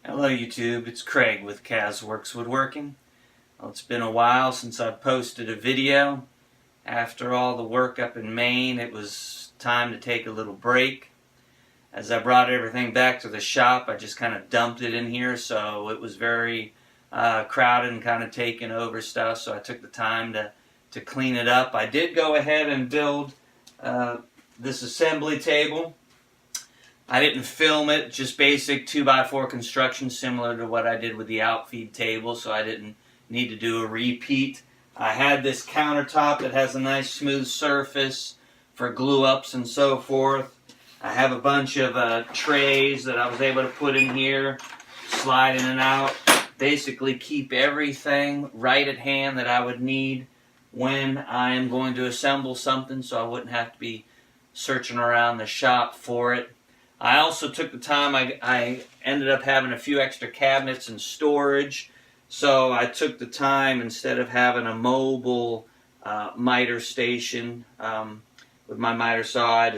Hello YouTube, it's Craig with Works Woodworking. Well, it's been a while since I've posted a video. After all the work up in Maine, it was time to take a little break. As I brought everything back to the shop, I just kind of dumped it in here, so it was very crowded and kind of taking over stuff, so I took the time to clean it up. I did go ahead and build this assembly table. I didn't film it, just basic 2x4 construction similar to what I did with the outfeed table, so I didn't need to do a repeat. I had this countertop that has a nice smooth surface for glue ups and so forth. I have a bunch of trays that I was able to put in here, slide in and out, basically keep everything right at hand that I would need when I am going to assemble something, so I wouldn't have to be searching around the shop for it. I also took the time, I ended up having a few extra cabinets and storage, so I took the time, instead of having a mobile miter station with my miter saw,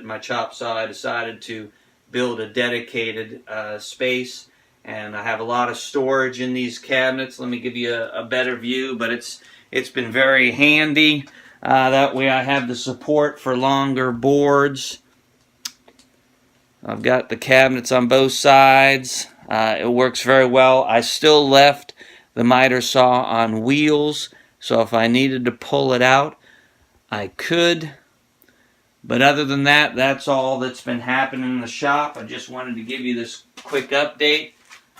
my chop saw, I decided to build a dedicated space, and I have a lot of storage in these cabinets. Let me give you a better view, but it's been very handy. That way I have the support for longer boards. I've got the cabinets on both sides. It works very well. I still left the miter saw on wheels, so if I needed to pull it out, I could. But other than that, that's all that's been happening in the shop. I just wanted to give you this quick update.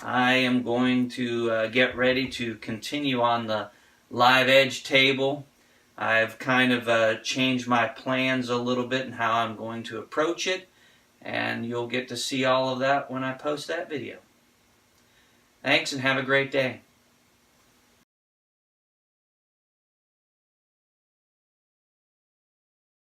I am going to get ready to continue on the live edge table. I've kind of changed my plans a little bit and how I'm going to approach it. And you'll get to see all of that when I post that video. Thanks and have a great day.